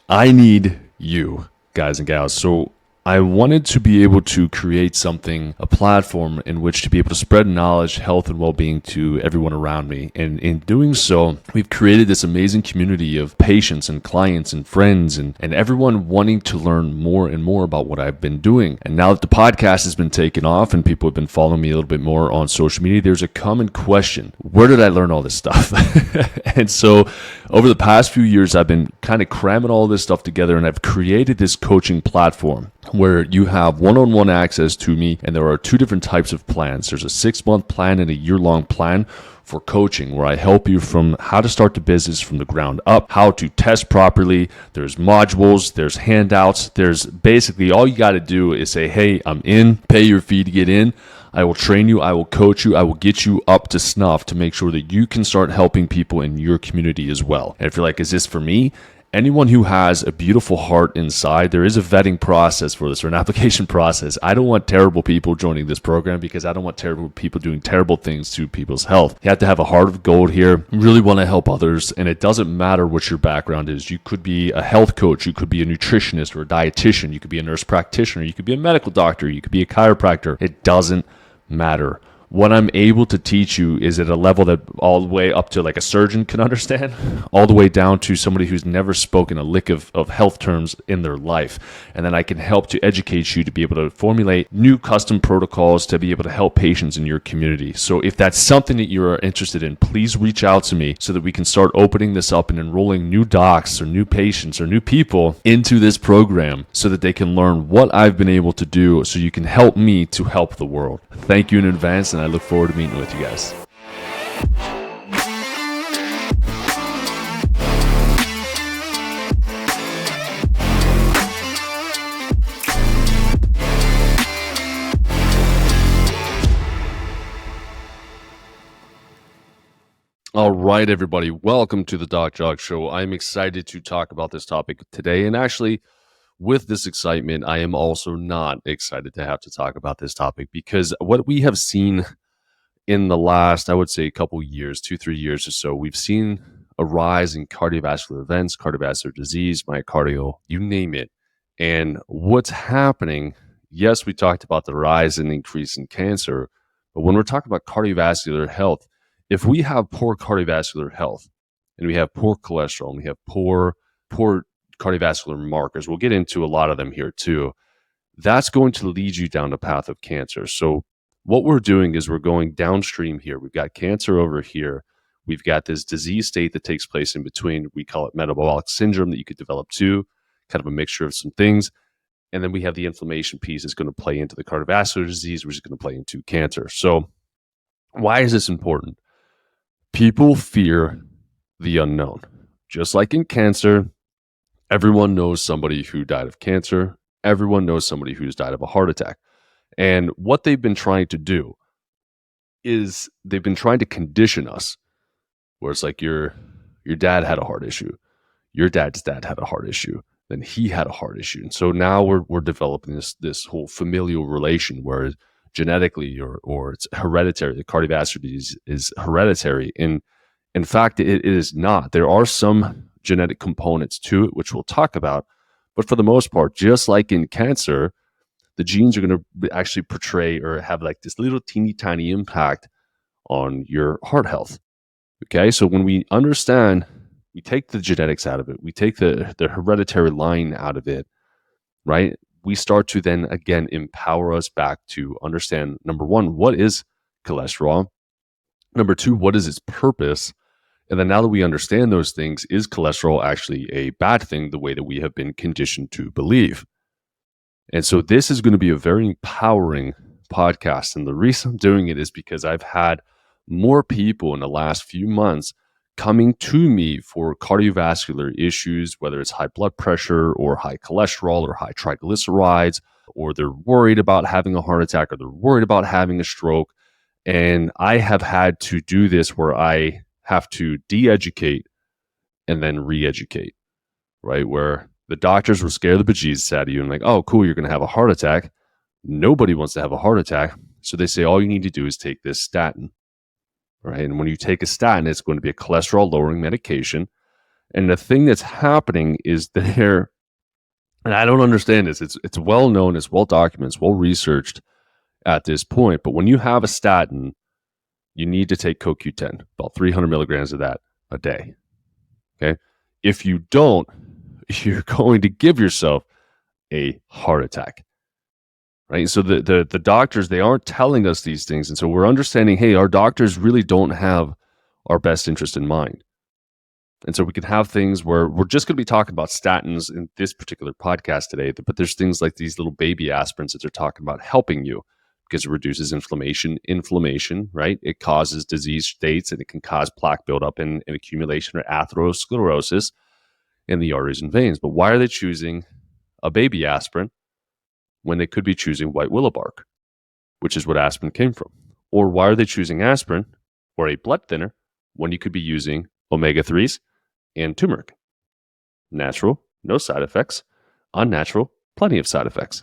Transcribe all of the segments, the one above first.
I need you, guys and gals. So I wanted to be able to create something, a platform in which to be able to spread knowledge, health, and well-being to everyone around me. And in doing so, we've created this amazing community of patients and clients and friends and everyone wanting to learn more and more about what I've been doing. And now that the podcast has been taken off and people have been following me a little bit more on social media, there's a common question. Where did I learn all this stuff? And so over the past few years, I've been kind of cramming all this stuff together, and I've created this coaching platform where you have one-on-one access to me, and there are two different types of plans. There's a 6-month plan and a year-long plan for coaching, where I help you from how to start the business from the ground up, how to test properly. There's modules, there's handouts, there's basically all you got to do is say, hey, I'm in, pay your fee to get in. I will train you, I will coach you, I will get you up to snuff to make sure that you can start helping people in your community as well. And if you're like, is this for me? Anyone who has a beautiful heart inside, there is a vetting process for this, or an application process. I don't want terrible people joining this program because I don't want terrible people doing terrible things to people's health. You have to have a heart of gold here, really want to help others, and it doesn't matter what your background is. You could be a health coach, you could be a nutritionist or a dietitian, you could be a nurse practitioner, you could be a medical doctor, you could be a chiropractor. It doesn't matter. What I'm able to teach you is at a level that all the way up to like a surgeon can understand, all the way down to somebody who's never spoken a lick of health terms in their life. And then I can help to educate you to be able to formulate new custom protocols to be able to help patients in your community. So if that's something that you're interested in, please reach out to me so that we can start opening this up and enrolling new docs or new patients or new people into this program so that they can learn what I've been able to do so you can help me to help the world. Thank you in advance, and I look forward to meeting with you guys. All right, everybody. Welcome to the Doc Jog Show. I'm excited to talk about this topic today. And actually, with this excitement, I am also not excited to have to talk about this topic because what we have seen in the last, I would say, couple years, 2-3 years or so, we've seen a rise in cardiovascular events, cardiovascular disease, myocardial, you name it. And what's happening, yes, we talked about the rise and increase in cancer, but when we're talking about cardiovascular health, if we have poor cardiovascular health and we have poor cholesterol and we have poor cardiovascular markers, we'll get into a lot of them here too, that's going to lead you down the path of cancer. So what we're doing is we're going downstream here. We've got cancer over here. We've got this disease state that takes place in between. We call it metabolic syndrome that you could develop too, kind of a mixture of some things. And then we have the inflammation piece that's going to play into the cardiovascular disease, which is going to play into cancer. So why is this important? People fear the unknown. Just like in cancer, everyone knows somebody who died of cancer. Everyone knows somebody who's died of a heart attack. And what they've been trying to do is they've been trying to condition us, where it's like your dad had a heart issue. Your dad's dad had a heart issue. Then he had a heart issue. And so now we're developing this whole familial relation where genetically or it's hereditary. The cardiovascular disease is hereditary. And in fact, it is not. There are some genetic components to it, which we'll talk about. But for the most part, just like in cancer, the genes are going to actually portray or have like this little teeny tiny impact on your heart health. Okay, so when we understand, we take the genetics out of it, we take the hereditary line out of it, right? We start to then again empower us back to understand, number one, what is cholesterol? Number two, what is its purpose? And then now that we understand those things, is cholesterol actually a bad thing the way that we have been conditioned to believe? And so this is going to be a very empowering podcast. And the reason I'm doing it is because I've had more people in the last few months coming to me for cardiovascular issues, whether it's high blood pressure or high cholesterol or high triglycerides, or they're worried about having a heart attack or they're worried about having a stroke. And I have had to do this where I have to de-educate and then re-educate, right? Where the doctors will scare the bejesus out of you and like, oh, cool, you're going to have a heart attack. Nobody wants to have a heart attack. So they say, all you need to do is take this statin, right? And when you take a statin, it's going to be a cholesterol lowering medication. And the thing that's happening is and I don't understand this. It's well known, it's well documented, it's well researched at this point. But when you have a statin, you need to take CoQ10, about 300 milligrams of that a day. Okay. If you don't, you're going to give yourself a heart attack. Right. So the doctors, they aren't telling us these things. And so we're understanding, hey, our doctors really don't have our best interest in mind. And so we can have things where we're just going to be talking about statins in this particular podcast today, but there's things like these little baby aspirins that they're talking about helping you because it reduces inflammation, right? It causes disease states and it can cause plaque buildup and accumulation or atherosclerosis in the arteries and veins. But why are they choosing a baby aspirin when they could be choosing white willow bark, which is what aspirin came from? Or why are they choosing aspirin or a blood thinner when you could be using omega-3s and turmeric? Natural, no side effects. Unnatural, plenty of side effects.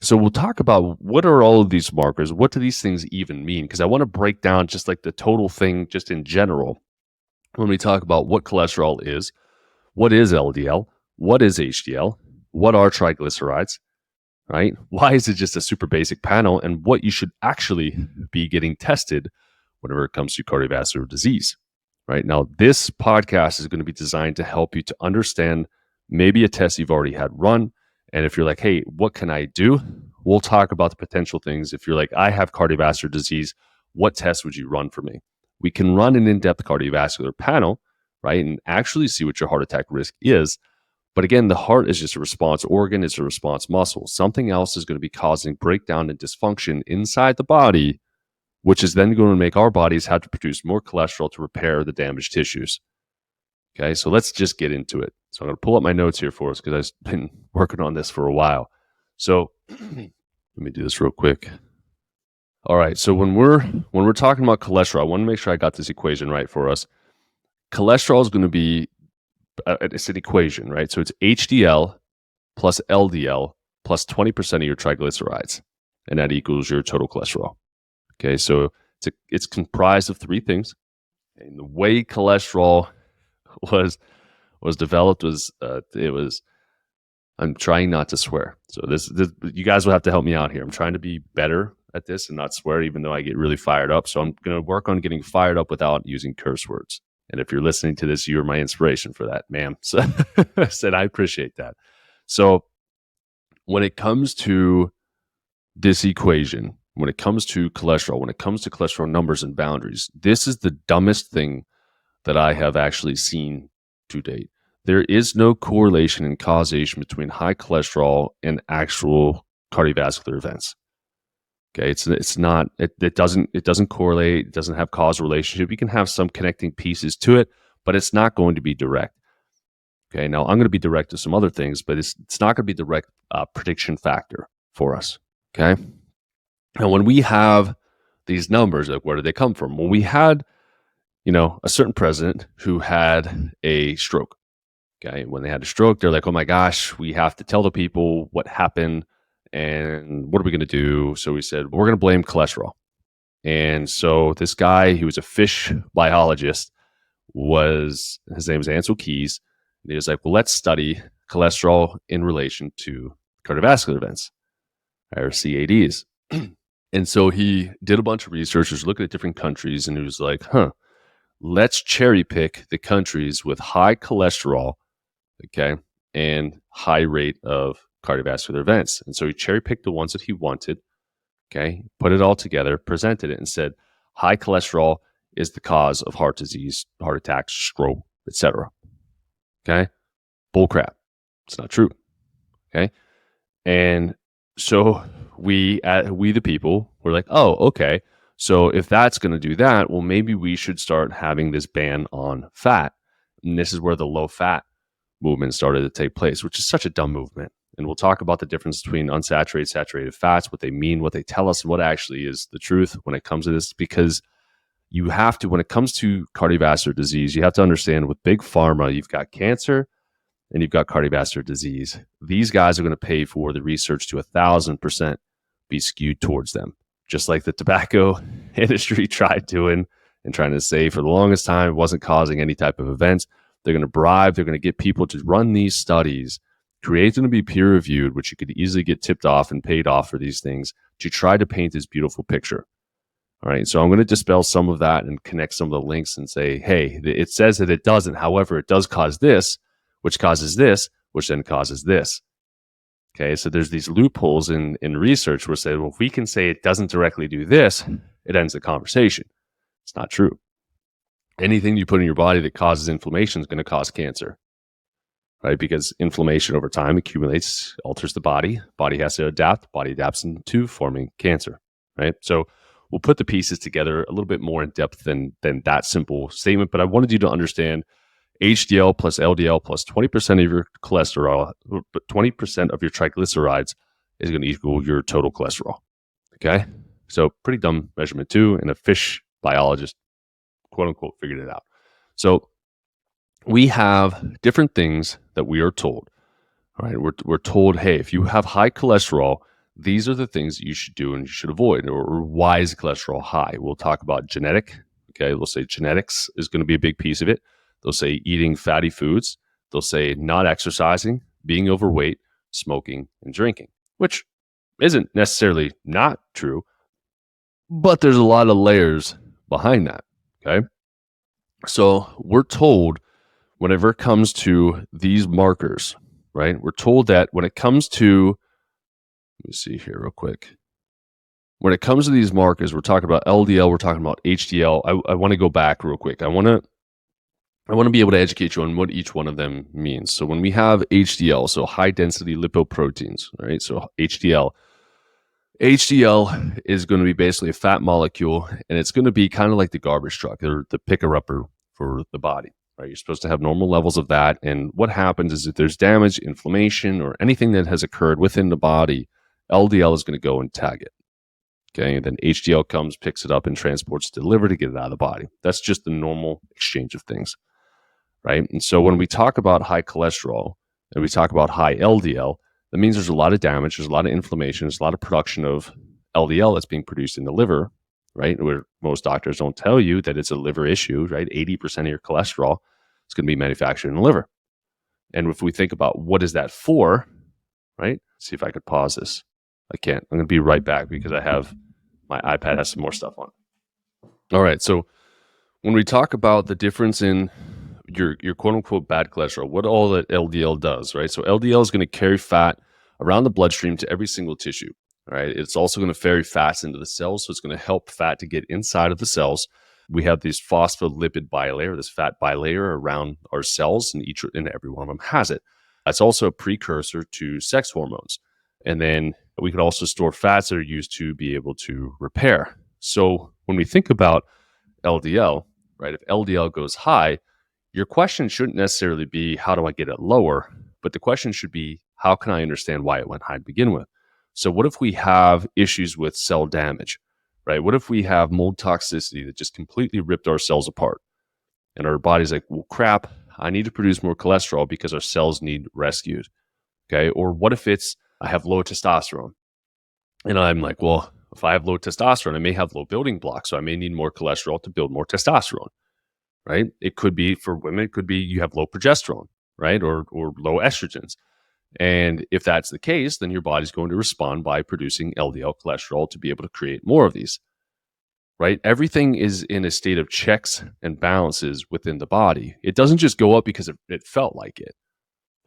So we'll talk about what are all of these markers? What do these things even mean? Because I want to break down just like the total thing just in general when we talk about what cholesterol is, what is LDL, what is HDL, what are triglycerides, right? Why is it just a super basic panel, and what you should actually be getting tested whenever it comes to cardiovascular disease. Right now, this podcast is going to be designed to help you to understand maybe a test you've already had run. And if you're like, hey, what can I do? We'll talk about the potential things. If you're like, I have cardiovascular disease, what test would you run for me? We can run an in-depth cardiovascular panel, right? And actually see what your heart attack risk is. But again, the heart is just a response organ, it's a response muscle. Something else is going to be causing breakdown and dysfunction inside the body, which is then going to make our bodies have to produce more cholesterol to repair the damaged tissues. Okay, so let's just get into it. So I'm going to pull up my notes here for us because I've been working on this for a while. So let me do this real quick. All right, so when we're talking about cholesterol, I want to make sure I got this equation right for us. Cholesterol is going to be, it's an equation, right? So it's HDL plus LDL plus 20% of your triglycerides, and that equals your total cholesterol. Okay, so it's comprised of three things. And the way cholesterol was developed was I'm trying not to swear. So this you guys will have to help me out here. I'm trying to be better at this and not swear, even though I get really fired up. So I'm going to work on getting fired up without using curse words. And if you're listening to this, you're my inspiration for that, ma'am. So I said I appreciate that. So when it comes to this equation, when it comes to cholesterol, when it comes to cholesterol numbers and boundaries, this is the dumbest thing that I have actually seen to date. There is no correlation and causation between high cholesterol and actual cardiovascular events. Okay, it doesn't correlate. It doesn't have causal relationship. You can have some connecting pieces to it, but it's not going to be direct. Okay, now I'm going to be direct to some other things, but it's not going to be direct prediction factor for us. Okay. And when we have these numbers, like where did they come from? Well, we had, a certain president who had a stroke. Okay. When they had a stroke, they're like, oh my gosh, we have to tell the people what happened and what are we going to do? So we said, we're going to blame cholesterol. And so this guy, he was a fish biologist, his name was Ansel Keys. And he was like, well, let's study cholesterol in relation to cardiovascular events, or CADs. And so he did a bunch of research, was looking at different countries, and he was like, let's cherry pick the countries with high cholesterol, okay, and high rate of cardiovascular events. And so he cherry picked the ones that he wanted, okay, put it all together, presented it, and said, high cholesterol is the cause of heart disease, heart attacks, stroke, etc. Okay? Bull crap. It's not true. Okay? And so we the people were like, oh, okay. So if that's going to do that, well, maybe we should start having this ban on fat. And this is where the low fat movement started to take place, which is such a dumb movement. And we'll talk about the difference between unsaturated, saturated fats, what they mean, what they tell us, and what actually is the truth when it comes to this. Because you have to, when it comes to cardiovascular disease, you have to understand with big pharma, you've got cancer and you've got cardiovascular disease. These guys are going to pay for the research to 1,000% be skewed towards them. Just like the tobacco industry tried doing and trying to say for the longest time, it wasn't causing any type of events. They're going to bribe. They're going to get people to run these studies, create them to be peer reviewed, which you could easily get tipped off and paid off for these things to try to paint this beautiful picture. All right. So I'm going to dispel some of that and connect some of the links and say, hey, it says that it doesn't. However, it does cause this, which causes this, which then causes this. Okay, so there's these loopholes in research where we say, well, if we can say it doesn't directly do this, it ends the conversation. It's not true. Anything you put in your body that causes inflammation is going to cause cancer, right? Because inflammation over time accumulates, alters the body. Body has to adapt. Body adapts into forming cancer, right? So we'll put the pieces together a little bit more in depth than that simple statement. But I wanted you to understand HDL plus LDL plus 20% of your cholesterol, but 20% of your triglycerides is going to equal your total cholesterol. Okay. So pretty dumb measurement too. And a fish biologist, quote unquote, figured it out. So we have different things that we are told. All right. We're told, hey, if you have high cholesterol, these are the things that you should do and you should avoid. Or why is cholesterol high? We'll talk about genetic. Okay. We'll say genetics is going to be a big piece of it. They'll say eating fatty foods. They'll say not exercising, being overweight, smoking, and drinking, which isn't necessarily not true, but there's a lot of layers behind that, okay? So we're told whenever it comes to these markers, right? We're told that when it comes to, let me see here real quick. When it comes to these markers, we're talking about LDL, we're talking about HDL. I want to go back real quick. I want to be able to educate you on what each one of them means. So when we have HDL, so high density lipoproteins, right? So HDL is going to be basically a fat molecule, and it's going to be kind of like the garbage truck or the picker-upper for the body, right? You're supposed to have normal levels of that. And what happens is if there's damage, inflammation, or anything that has occurred within the body, LDL is going to go and tag it. Okay, and then HDL comes, picks it up, and transports to the liver to get it out of the body. That's just the normal exchange of things. Right. And so when we talk about high cholesterol and we talk about high LDL, that means there's a lot of damage, there's a lot of inflammation, there's a lot of production of LDL that's being produced in the liver, right? Where most doctors don't tell you that it's a liver issue, right? 80% of your cholesterol is going to be manufactured in the liver. And if we think about what is that for, right? Let's see if I could pause this. I can't. I'm going to be right back because my iPad has some more stuff on it. All right. So when we talk about the difference in your quote unquote bad cholesterol, what all that LDL does, right? So LDL is going to carry fat around the bloodstream to every single tissue, right? It's also going to ferry fats into the cells. So it's going to help fat to get inside of the cells. We have this phospholipid bilayer, this fat bilayer around our cells, and every one of them has it. That's also a precursor to sex hormones. And then we could also store fats that are used to be able to repair. So when we think about LDL, right, if LDL goes high, your question shouldn't necessarily be, how do I get it lower? But the question should be, how can I understand why it went high to begin with? So what if we have issues with cell damage, right? What if we have mold toxicity that just completely ripped our cells apart? And our body's like, well, crap, I need to produce more cholesterol because our cells need rescued, okay? Or what if I have low testosterone? And I'm like, well, if I have low testosterone, I may have low building blocks, so I may need more cholesterol to build more testosterone. Right? It could be for women, it could be you have low progesterone, right? Or low estrogens. And if that's the case, then your body's going to respond by producing LDL cholesterol to be able to create more of these, right? Everything is in a state of checks and balances within the body. It doesn't just go up because it felt like it,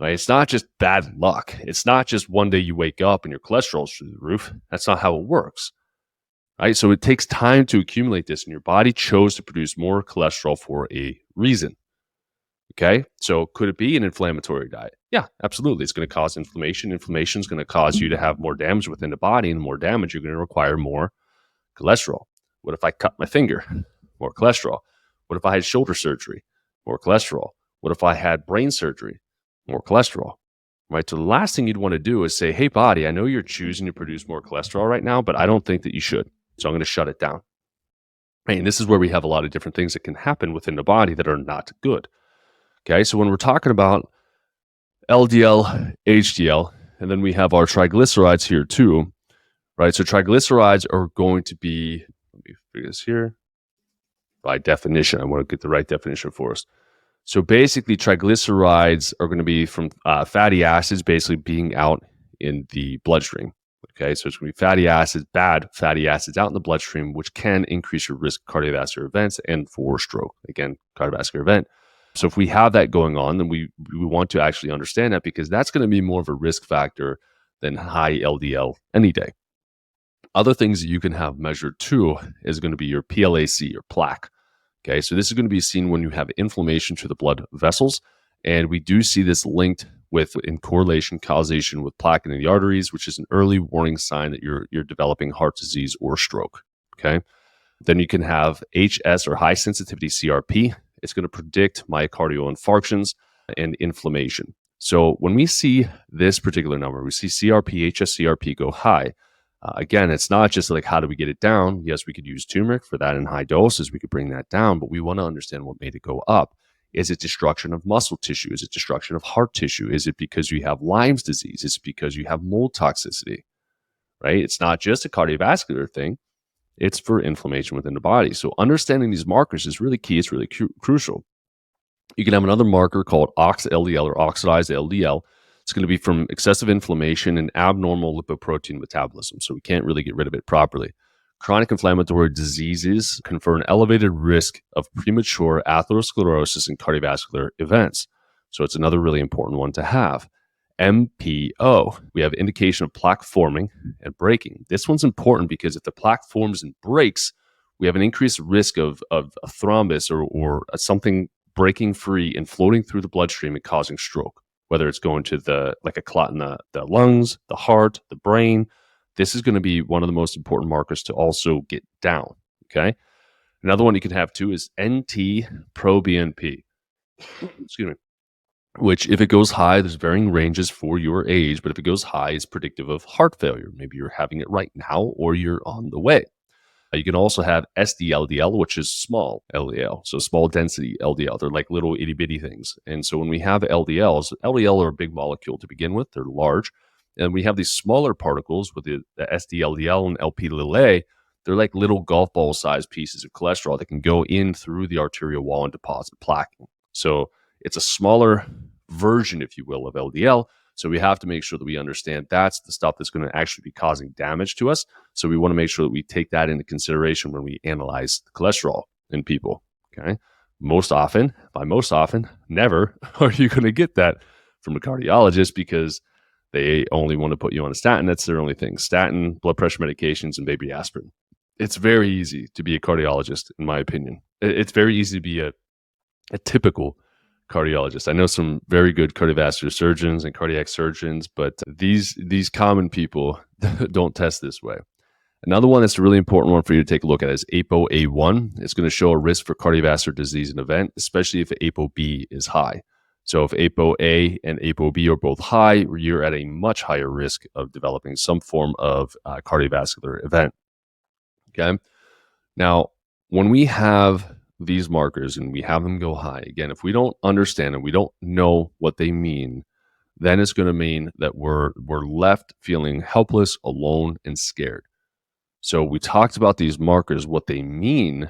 right? It's not just bad luck. It's not just one day you wake up and your cholesterol's through the roof. That's not how it works. Right? So it takes time to accumulate this, and your body chose to produce more cholesterol for a reason. Okay. So could it be an inflammatory diet? Yeah, absolutely. It's going to cause inflammation. Inflammation is going to cause you to have more damage within the body, and more damage, you're going to require more cholesterol. What if I cut my finger? More cholesterol. What if I had shoulder surgery? More cholesterol. What if I had brain surgery? More cholesterol. Right. So the last thing you'd want to do is say, hey, body, I know you're choosing to produce more cholesterol right now, but I don't think that you should. So I'm going to shut it down. Right, and this is where we have a lot of different things that can happen within the body that are not good. Okay, so when we're talking about LDL, HDL, and then we have our triglycerides here too, right? So triglycerides are going to be, let me figure this here, by definition. I want to get the right definition for us. So basically, triglycerides are going to be from fatty acids basically being out in the bloodstream. Okay, so it's going to be fatty acids, bad fatty acids out in the bloodstream, which can increase your risk of cardiovascular events and for stroke. Again, cardiovascular event. So if we have that going on, then we want to actually understand that, because that's going to be more of a risk factor than high LDL any day. Other things that you can have measured too is going to be your PLAC, your plaque. Okay, so this is going to be seen when you have inflammation to the blood vessels. And we do see this linked with, in correlation, causation with plaque in the arteries, which is an early warning sign that you're developing heart disease or stroke. Okay, then you can have HS, or high sensitivity CRP. It's going to predict myocardial infarctions and inflammation. So when we see this particular number, we see CRP, HS, CRP go high. Again, it's not just like, how do we get it down? Yes, we could use turmeric for that in high doses. We could bring that down, but we want to understand what made it go up. Is it destruction of muscle tissue? Is it destruction of heart tissue? Is it because you have Lyme's disease? Is it because you have mold toxicity? Right? It's not just a cardiovascular thing. It's for inflammation within the body. So understanding these markers is really key. It's really crucial. You can have another marker called ox-LDL, or oxidized LDL. It's going to be from excessive inflammation and abnormal lipoprotein metabolism. So we can't really get rid of it properly. Chronic inflammatory diseases confer an elevated risk of premature atherosclerosis and cardiovascular events. So it's another really important one to have. MPO, we have indication of plaque forming and breaking. This one's important because if the plaque forms and breaks, we have an increased risk of a thrombus or something breaking free and floating through the bloodstream and causing stroke, whether it's going to like a clot in the lungs, the heart, the brain. This is going to be one of the most important markers to also get down, okay? Another one you can have too is NT-proBNP, excuse me, which if it goes high, there's varying ranges for your age, but if it goes high, it's predictive of heart failure. Maybe you're having it right now or you're on the way. You can also have SD-LDL, which is small LDL, so small density LDL. They're like little itty bitty things. And so when we have LDLs, LDL are a big molecule to begin with. They're large. And we have these smaller particles with the SD-LDL and Lp(a). They're like little golf ball sized pieces of cholesterol that can go in through the arterial wall and deposit plaque. So it's a smaller version, if you will, of LDL. So we have to make sure that we understand that's the stuff that's going to actually be causing damage to us. So we want to make sure that we take that into consideration when we analyze the cholesterol in people. Okay. Most often, never are you going to get that from a cardiologist, because they only want to put you on a statin. That's their only thing. Statin, blood pressure medications, and baby aspirin. It's very easy to be a cardiologist, in my opinion. It's very easy to be a typical cardiologist. I know some very good cardiovascular surgeons and cardiac surgeons, but these common people don't test this way. Another one that's a really important one for you to take a look at is ApoA1. It's going to show a risk for cardiovascular disease and event, especially if ApoB is high. So if ApoA and ApoB are both high, you're at a much higher risk of developing some form of cardiovascular event. Okay. Now, when we have these markers and we have them go high, again, if we don't understand and we don't know what they mean, then it's going to mean that we're left feeling helpless, alone, and scared. So we talked about these markers, what they mean,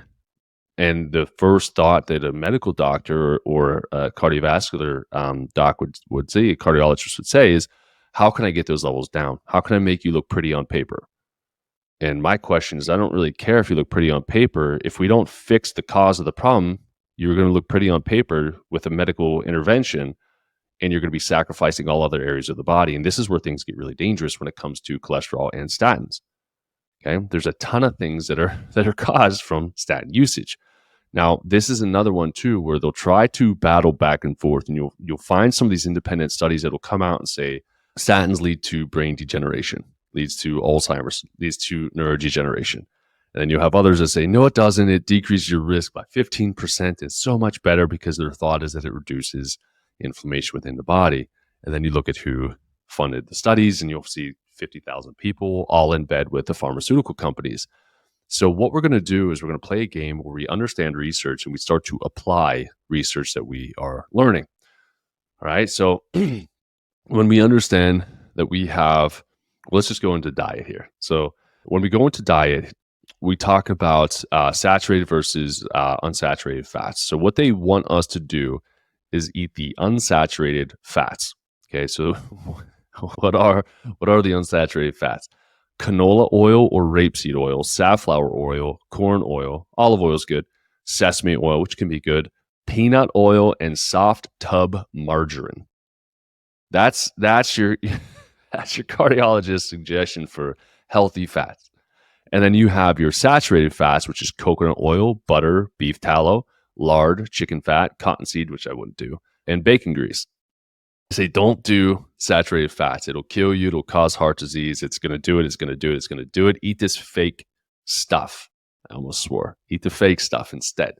and the first thought that a medical doctor or a cardiovascular doc would say, a cardiologist would say, is, how can I get those levels down? How can I make you look pretty on paper? And my question is, I don't really care if you look pretty on paper. If we don't fix the cause of the problem, you're going to look pretty on paper with a medical intervention, and you're going to be sacrificing all other areas of the body. And this is where things get really dangerous when it comes to cholesterol and statins. Okay, there's a ton of things that are caused from statin usage. Now, this is another one too, where they'll try to battle back and forth, and you'll find some of these independent studies that will come out and say statins lead to brain degeneration, leads to Alzheimer's, leads to neurodegeneration. And then you have others that say, no, it doesn't. It decreases your risk by 15%. It's so much better, because their thought is that it reduces inflammation within the body. And then you look at who funded the studies, and you'll see 50,000 people all in bed with the pharmaceutical companies. So what we're going to do is we're going to play a game where we understand research and we start to apply research that we are learning. All right. So when we understand that we have, let's just go into diet here. So when we go into diet, we talk about saturated versus unsaturated fats. So what they want us to do is eat the unsaturated fats. Okay, so what are the unsaturated fats? Canola oil or rapeseed oil, safflower oil, corn oil, olive oil is good, sesame oil, which can be good, peanut oil, and soft tub margarine. That's your that's your cardiologist's suggestion for healthy fats. And then you have your saturated fats, which is coconut oil, butter, beef tallow, lard, chicken fat, cottonseed, which I wouldn't do, and bacon grease. I say don't do saturated fats. It'll kill you. It'll cause heart disease. It's going to do it. It's going to do it. It's going to do it. Eat this fake stuff. I almost swore. Eat the fake stuff instead.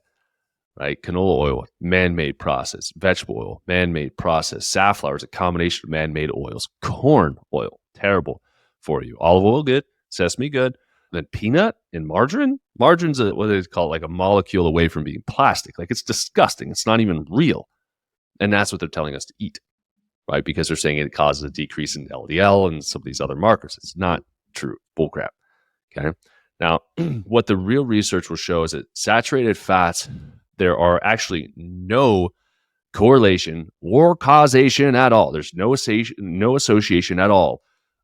Right? Canola oil, man-made process. Vegetable oil, man-made process. Safflower is a combination of man-made oils. Corn oil, terrible for you. Olive oil, good. Sesame, good. Then peanut and margarine. Margarine's what they call like a molecule away from being plastic. Like it's disgusting. It's not even real. And that's what they're telling us to eat, right? Because they're saying it causes a decrease in LDL and some of these other markers. It's not true. Bullcrap. Okay. Now, what the real research will show is that saturated fats, there are actually no correlation or causation at all. There's no association at all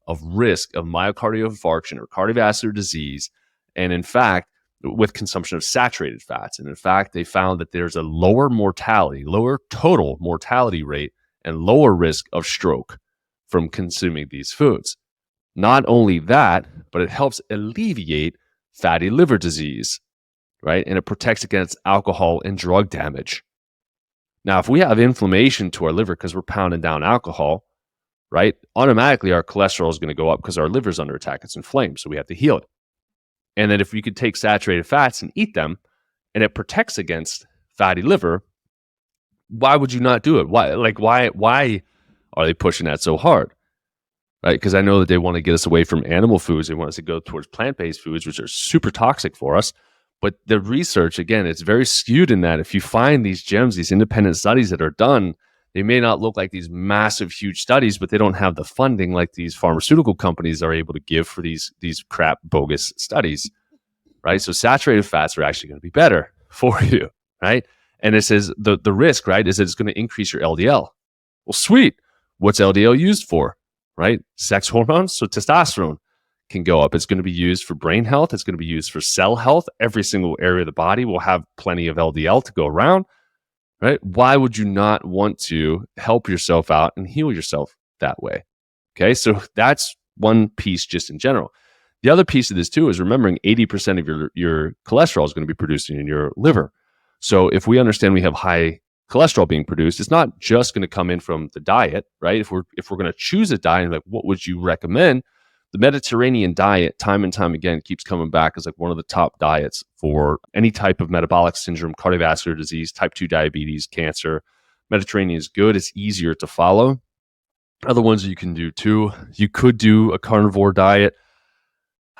of risk of myocardial infarction or cardiovascular disease. And in fact, with consumption of saturated fats. And in fact, they found that there's a lower total mortality rate and lower risk of stroke from consuming these foods. Not only that, but it helps alleviate fatty liver disease, right? And it protects against alcohol and drug damage. Now, if we have inflammation to our liver because we're pounding down alcohol, right, automatically our cholesterol is going to go up because our liver's under attack. It's inflamed, so we have to heal it. And then if we could take saturated fats and eat them, and it protects against fatty liver, why would you not do it? Why are they pushing that so hard? Right? Because I know that they want to get us away from animal foods. They want us to go towards plant-based foods, which are super toxic for us. But the research, again, it's very skewed in that if you find these gems, these independent studies that are done, they may not look like these massive, huge studies, but they don't have the funding like these pharmaceutical companies are able to give for these crap, bogus studies, right? So saturated fats are actually going to be better for you, right? And it says the risk, right, is that it's going to increase your LDL. Well, sweet. What's LDL used for, right? Sex hormones, so testosterone can go up. It's going to be used for brain health. It's going to be used for cell health. Every single area of the body will have plenty of LDL to go around. Right? Why would you not want to help yourself out and heal yourself that way? Okay, so that's one piece just in general. The other piece of this too is remembering 80% of your cholesterol is going to be produced in your liver. So if we understand we have high cholesterol being produced, it's not just going to come in from the diet, right? If we're going to choose a diet, like what would you recommend? The Mediterranean diet, time and time again, keeps coming back as like one of the top diets for any type of metabolic syndrome, cardiovascular disease, type 2 diabetes, cancer. Mediterranean is good. It's easier to follow. Other ones you can do too. You could do a carnivore diet.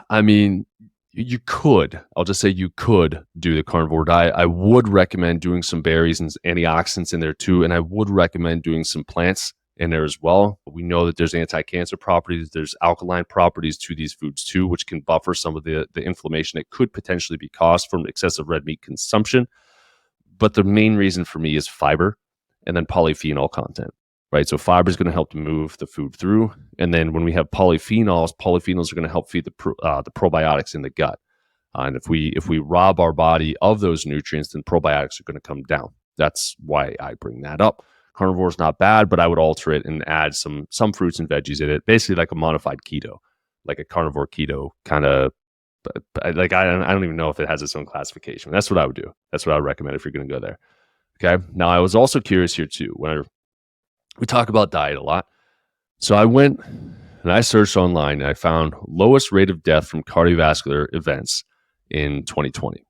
I mean, you could. I'll just say you could do the carnivore diet. I would recommend doing some berries and antioxidants in there too. And I would recommend doing some plants in there as well. We know that there's anti-cancer properties, there's alkaline properties to these foods too, which can buffer some of the inflammation that could potentially be caused from excessive red meat consumption. But the main reason for me is fiber and then polyphenol content, right? So fiber is going to help to move the food through. And then when we have polyphenols are going to help feed the probiotics in the gut. And if we rob our body of those nutrients, then probiotics are going to come down. That's why I bring that up. Carnivore is not bad, but I would alter it and add some fruits and veggies in it, basically like a modified keto, like a carnivore keto kind of. Like I don't even know if it has its own classification. That's what I would do. That's what I would recommend if you're going to go there. Okay. Now I was also curious here too. We talk about diet a lot, so I went and I searched online and I found lowest rate of death from cardiovascular events in 2020.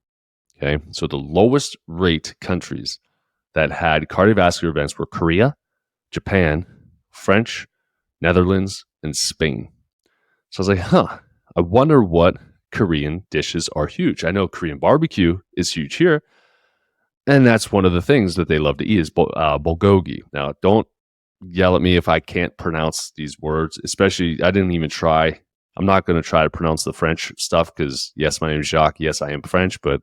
Okay, so the lowest rate countries that had cardiovascular events were Korea, Japan, French, Netherlands, and Spain. So I was like, I wonder what Korean dishes are huge. I know Korean barbecue is huge here, and that's one of the things that they love to eat is bulgogi. Now, don't yell at me if I can't pronounce these words, especially I didn't even try. I'm not going to try to pronounce the French stuff because, yes, my name is Jacques. Yes, I am French, but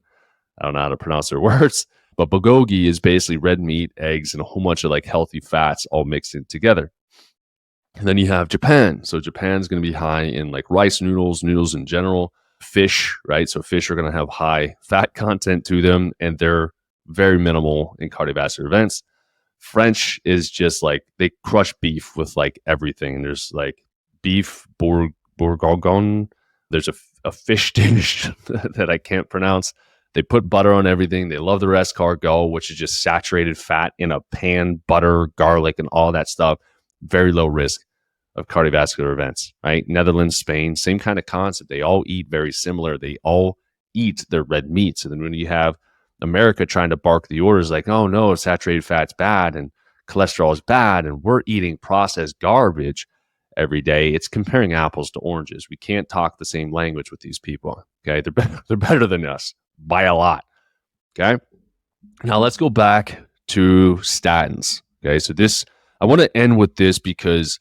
I don't know how to pronounce their words. But bulgogi is basically red meat, eggs, and a whole bunch of like healthy fats all mixed in together. And then you have Japan. So Japan's going to be high in like rice noodles, noodles in general, fish, right? So fish are going to have high fat content to them, and they're very minimal in cardiovascular events. French is just like they crush beef with like everything. There's like beef bourguignon. There's a fish dish that I can't pronounce. They put butter on everything. They love the escargot, which is just saturated fat in a pan, butter, garlic, and all that stuff. Very low risk of cardiovascular events, right? Netherlands, Spain, same kind of concept. They all eat very similar. They all eat their red meats. And then when you have America trying to bark the orders like, oh no, saturated fat's bad and cholesterol is bad and we're eating processed garbage every day, it's comparing apples to oranges. We can't talk the same language with these people. Okay, they're better than us by a lot. Okay, now let's go back to statins. Okay, so this I want to end with this because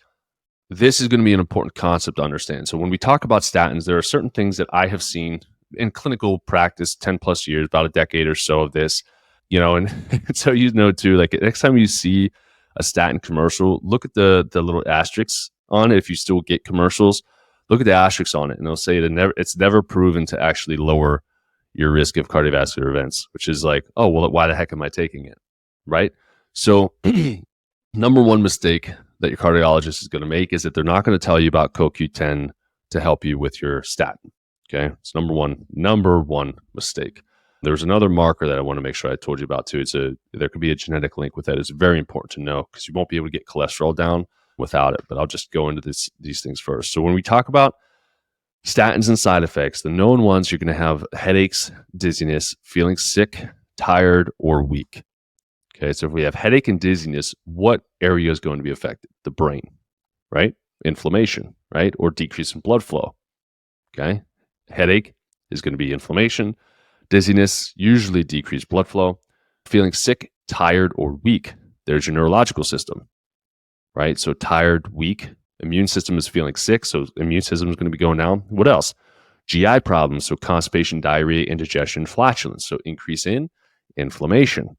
this is going to be an important concept to understand. So when we talk about statins, there are certain things that I have seen in clinical practice, 10 plus years, about a decade or so of this, and so too, like next time you see a statin commercial, look at the little asterisks on it. If you still get commercials, look at the asterisks on it, and they'll say it's never proven to actually lower your risk of cardiovascular events, which is like, oh, well, why the heck am I taking it? Right? So number one mistake that your cardiologist is going to make is that they're not going to tell you about CoQ10 to help you with your statin. Okay, it's number one mistake. There's another marker that I want to make sure I told you about too. There could be a genetic link with that. It's very important to know because you won't be able to get cholesterol down without it. But I'll just go into these things first. So when we talk about statins and side effects, the known ones, you're going to have headaches, dizziness, feeling sick, tired, or weak. Okay, so if we have headache and dizziness, what area is going to be affected? The brain, right? Inflammation, right? Or decrease in blood flow. Okay, headache is going to be inflammation. Dizziness, usually decreased blood flow. Feeling sick, tired, or weak, there's your neurological system, right? So tired, weak, immune system is feeling sick, so immune system is going to be going down. What else? GI problems, so constipation, diarrhea, indigestion, flatulence, so increase in inflammation,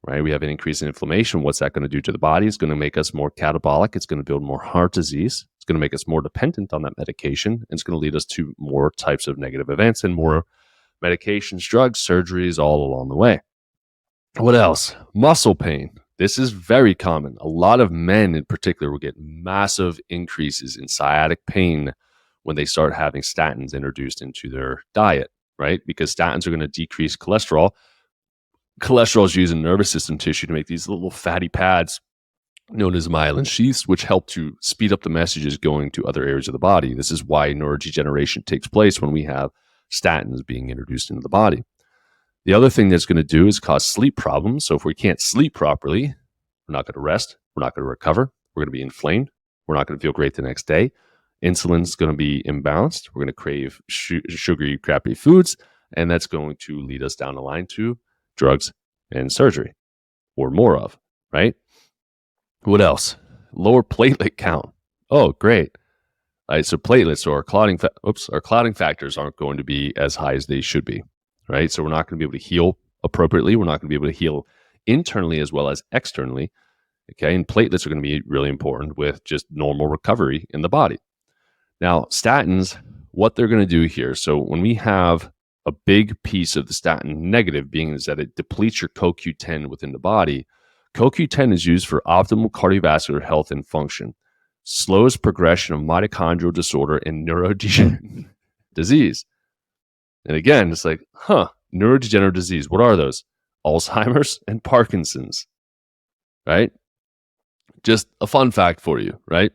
right? We have an increase in inflammation. What's that going to do to the body? It's going to make us more catabolic. It's going to build more heart disease. It's going to make us more dependent on that medication. And it's going to lead us to more types of negative events and more medications, drugs, surgeries all along the way. What else? Muscle pain. This is very common. A lot of men in particular will get massive increases in sciatic pain when they start having statins introduced into their diet, right? Because statins are going to decrease cholesterol. Cholesterol is used in nervous system tissue to make these little fatty pads known as myelin sheaths, which help to speed up the messages going to other areas of the body. This is why neurodegeneration takes place when we have statins being introduced into the body. The other thing that's going to do is cause sleep problems. So if we can't sleep properly, we're not going to rest. We're not going to recover. We're going to be inflamed. We're not going to feel great the next day. Insulin's going to be imbalanced. We're going to crave sugary, crappy foods. And that's going to lead us down the line to drugs and surgery or more of, right? What else? Lower platelet count. Oh, great. All right, so platelets or our clotting factors aren't going to be as high as they should be, right? So we're not going to be able to heal appropriately. We're not going to be able to heal internally as well as externally, okay? And platelets are going to be really important with just normal recovery in the body. Now, statins, what they're going to do here, so when we have a big piece of the statin negative being is that it depletes your CoQ10 within the body. CoQ10 is used for optimal cardiovascular health and function, slows progression of mitochondrial disorder and neurodegenerative disease. And again, it's like, neurodegenerative disease. What are those? Alzheimer's and Parkinson's, right? Just a fun fact for you, right?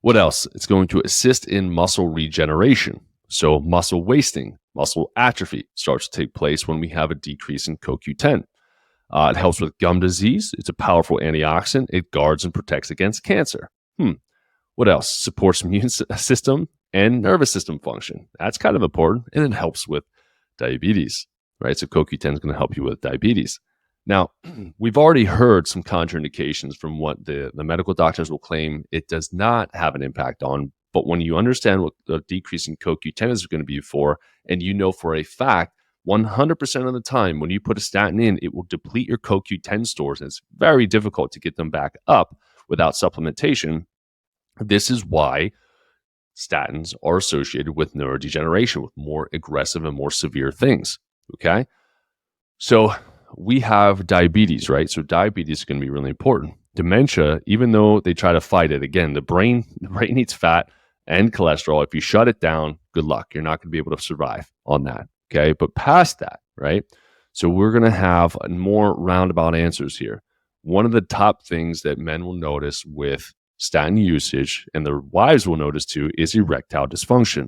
What else? It's going to assist in muscle regeneration. So muscle wasting, muscle atrophy starts to take place when we have a decrease in CoQ10. It helps with gum disease. It's a powerful antioxidant. It guards and protects against cancer. What else? Supports immune system and nervous system function. That's kind of important. And it helps with diabetes, right? So CoQ10 is going to help you with diabetes. Now, we've already heard some contraindications from what the medical doctors will claim it does not have an impact on. But when you understand what the decrease in CoQ10 is going to be for, and you know for a fact 100% of the time, when you put a statin in, it will deplete your CoQ10 stores, and it's very difficult to get them back up without supplementation. This is why statins are associated with neurodegeneration, with more aggressive and more severe things. Okay. So we have diabetes, right? So diabetes is going to be really important. Dementia, even though they try to fight it, again, the brain needs fat and cholesterol. If you shut it down, good luck. You're not going to be able to survive on that. Okay. But past that, right? So we're going to have more roundabout answers here. One of the top things that men will notice with statin usage, and their wives will notice too, is erectile dysfunction.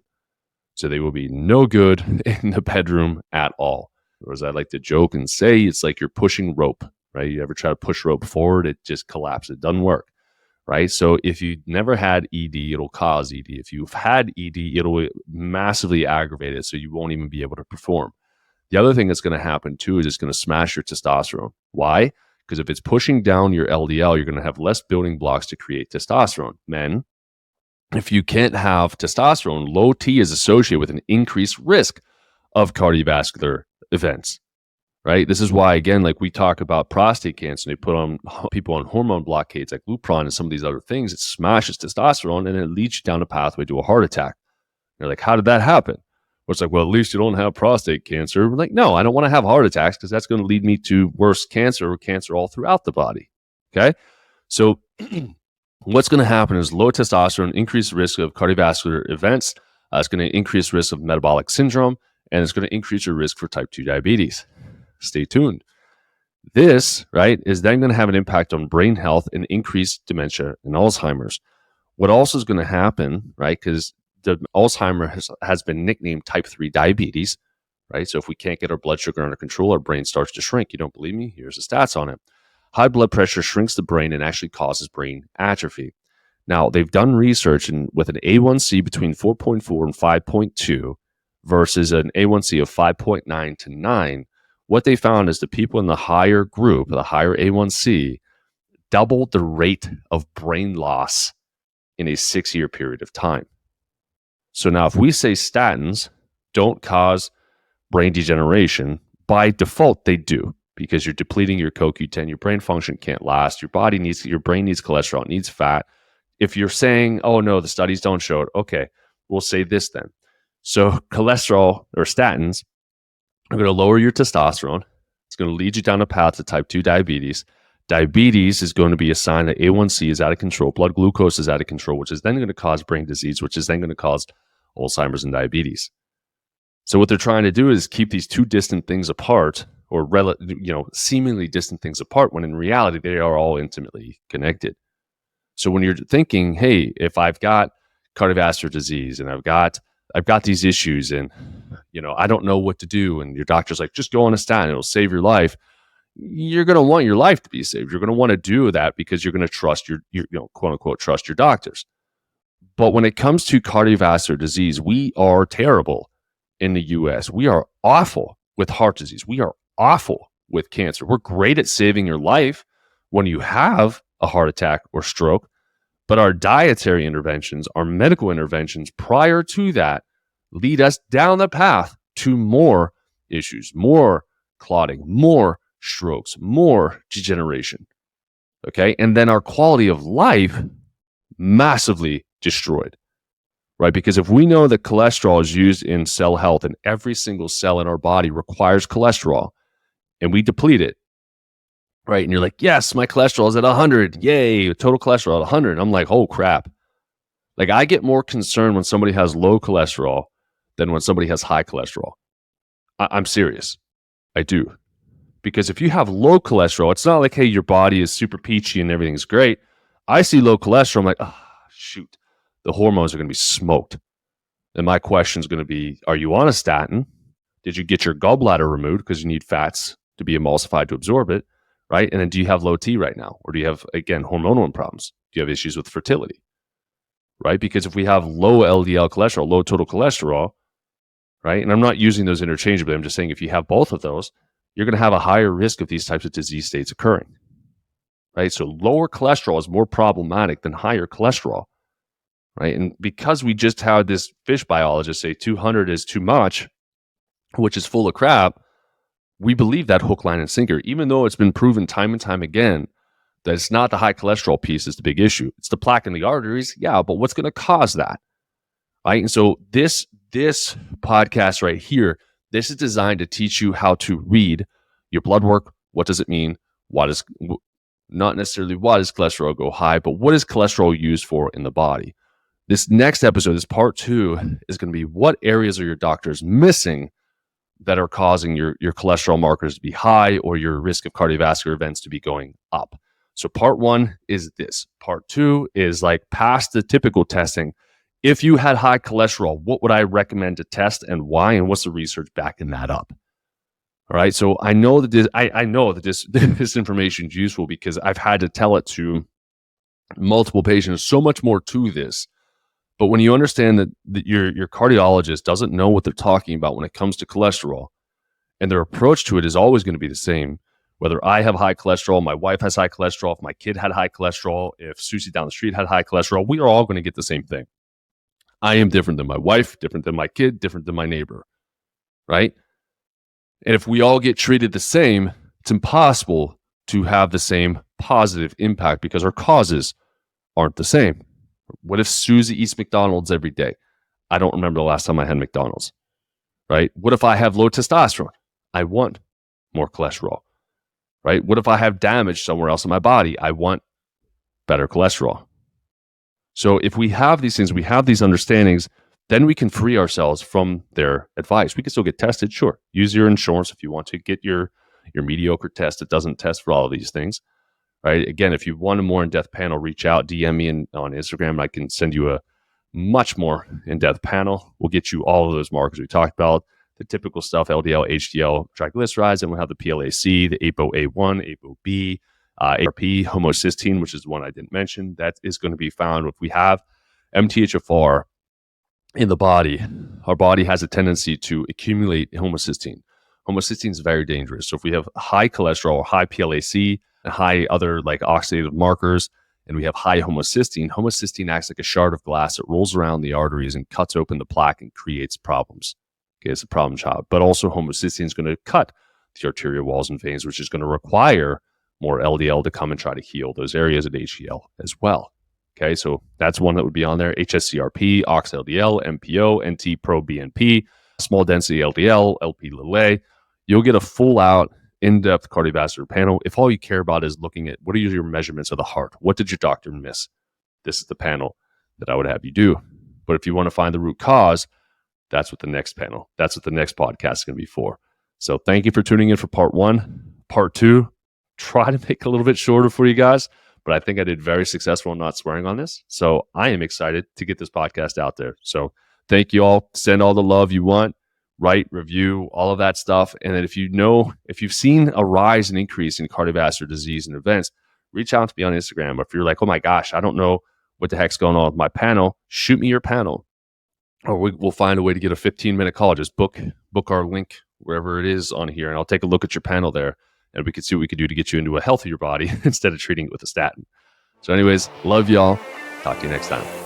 So they will be no good in the bedroom at all. Or as I like to joke and say, it's like you're pushing rope, right? You ever try to push rope forward, it just collapses. It doesn't work, right? So if you never had ED, it'll cause ED. If you've had ED, it'll massively aggravate it, so you won't even be able to perform. The other thing that's going to happen too is it's going to smash your testosterone. Why? Because if it's pushing down your LDL, you're going to have less building blocks to create testosterone. Men, if you can't have testosterone, low T is associated with an increased risk of cardiovascular events, right? This is why, again, like we talk about prostate cancer, they put on people on hormone blockades like Lupron and some of these other things. It smashes testosterone and it leads you down a pathway to a heart attack. You're like, how did that happen? Well, it's like, well, at least you don't have prostate cancer. We're like, no, I don't want to have heart attacks because that's going to lead me to worse cancer or cancer all throughout the body. Okay. So what's going to happen is low testosterone, increased risk of cardiovascular events. It's going to increase risk of metabolic syndrome, and it's going to increase your risk for type 2 diabetes. Stay tuned. This, right, is then going to have an impact on brain health and increased dementia and Alzheimer's. What also is going to happen, right, because the Alzheimer's has been nicknamed type 3 diabetes, right? So if we can't get our blood sugar under control, our brain starts to shrink. You don't believe me? Here's the stats on it. High blood pressure shrinks the brain and actually causes brain atrophy. Now, they've done research with an A1C between 4.4 and 5.2 versus an A1C of 5.9 to 9. What they found is the people in the higher group, the higher A1C, doubled the rate of brain loss in a 6-year period of time. So now if we say statins don't cause brain degeneration, by default they do, because you're depleting your CoQ10, your brain function can't last, your brain needs cholesterol, it needs fat. If you're saying, oh no, the studies don't show it, okay, we'll say this then. So cholesterol or statins are going to lower your testosterone. It's going to lead you down a path to type 2 diabetes. Diabetes is going to be a sign that A1C is out of control, blood glucose is out of control, which is then going to cause brain disease, which is then going to cause Alzheimer's and diabetes. So what they're trying to do is keep these two distant things apart, or seemingly distant things apart, when in reality they are all intimately connected. So when you're thinking, hey, if I've got cardiovascular disease and I've got these issues and I don't know what to do, and your doctor's like, just go on a statin, it'll save your life. You're going to want your life to be saved. You're going to want to do that because you're going to trust your quote unquote trust your doctors. But when it comes to cardiovascular disease, we are terrible in the US. We are awful with heart disease. We are awful with cancer. We're great at saving your life when you have a heart attack or stroke. But our dietary interventions, our medical interventions prior to that lead us down the path to more issues, more clotting, more strokes, more degeneration. Okay. And then our quality of life massively destroyed, right? Because if we know that cholesterol is used in cell health and every single cell in our body requires cholesterol and we deplete it, right? And you're like, yes, my cholesterol is at 100. Yay, total cholesterol at 100. I'm like, oh crap. Like I get more concerned when somebody has low cholesterol than when somebody has high cholesterol. I'm serious. I do. Because if you have low cholesterol, it's not like, hey, your body is super peachy and everything's great. I see low cholesterol. I'm like, oh, shoot. The hormones are going to be smoked. And my question is going to be, are you on a statin? Did you get your gallbladder removed because you need fats to be emulsified to absorb it, right? And then do you have low T right now? Or do you have, again, hormonal problems? Do you have issues with fertility, right? Because if we have low LDL cholesterol, low total cholesterol, right? And I'm not using those interchangeably. I'm just saying if you have both of those, you're going to have a higher risk of these types of disease states occurring, right? So lower cholesterol is more problematic than higher cholesterol, right? And because we just had this fish biologist say 200 is too much, which is full of crap, we believe that hook, line, and sinker, even though it's been proven time and time again that it's not the high cholesterol piece is the big issue. It's the plaque in the arteries. Yeah, but what's going to cause that? Right? And so this podcast right here, this is designed to teach you how to read your blood work. What does it mean? Not necessarily why does cholesterol go high, but what is cholesterol used for in the body? This next episode, this part 2, is going to be what areas are your doctors missing that are causing your cholesterol markers to be high or your risk of cardiovascular events to be going up. So part 1 is this. Part 2 is like past the typical testing. If you had high cholesterol, what would I recommend to test and why? And what's the research backing that up? All right. So I know that this information is useful because I've had to tell it to multiple patients. So much more to this. But when you understand that your cardiologist doesn't know what they're talking about when it comes to cholesterol, and their approach to it is always going to be the same, whether I have high cholesterol, my wife has high cholesterol, if my kid had high cholesterol, if Susie down the street had high cholesterol, we are all going to get the same thing. I am different than my wife, different than my kid, different than my neighbor, right? And if we all get treated the same, it's impossible to have the same positive impact because our causes aren't the same. What if Susie eats McDonald's every day? I don't remember the last time I had McDonald's, right? What if I have low testosterone? I want more cholesterol, right? What if I have damage somewhere else in my body? I want better cholesterol. So if we have these things, we have these understandings, then we can free ourselves from their advice. We can still get tested, sure. Use your insurance if you want to get your mediocre test that doesn't test for all of these things. Right. Again, if you want a more in-depth panel, reach out, DM me on Instagram. I can send you a much more in-depth panel. We'll get you all of those markers we talked about, the typical stuff, LDL, HDL, triglycerides, and we'll have the PLAC, the ApoA1, ApoB, ARP, homocysteine, which is the one I didn't mention. That is going to be found if we have MTHFR in the body. Our body has a tendency to accumulate homocysteine. Homocysteine is very dangerous. So if we have high cholesterol, high PLAC, and high other like oxidative markers, and we have high homocysteine, homocysteine acts like a shard of glass. It rolls around the arteries and cuts open the plaque and creates problems. Okay, it's a problem child. But also homocysteine is going to cut the arterial walls and veins, which is going to require more LDL to come and try to heal those areas at HDL as well. Okay, so that's one that would be on there. HSCRP, OXLDL, MPO, NT-proBNP, small density LDL, LP-LA. You'll get a full out in-depth cardiovascular panel. If all you care about is looking at what are your measurements of the heart, what did your doctor miss? This is the panel that I would have you do. But if you want to find the root cause, that's what the next panel, that's what the next podcast is going to be for. So thank you for tuning in for part 1. Part 2, try to make it a little bit shorter for you guys, but I think I did very successful in not swearing on this. So I am excited to get this podcast out there. So thank you all. Send all the love you want. Write, review, all of that stuff. And then if you've seen a rise and increase in cardiovascular disease and events, reach out to me on Instagram. If you're like, oh my gosh, I don't know what the heck's going on with my panel, shoot me your panel. Or we'll find a way to get a 15-minute call. Just book our link wherever it is on here, and I'll take a look at your panel there, and we can see what we can do to get you into a healthier body instead of treating it with a statin. So anyways, love y'all. Talk to you next time.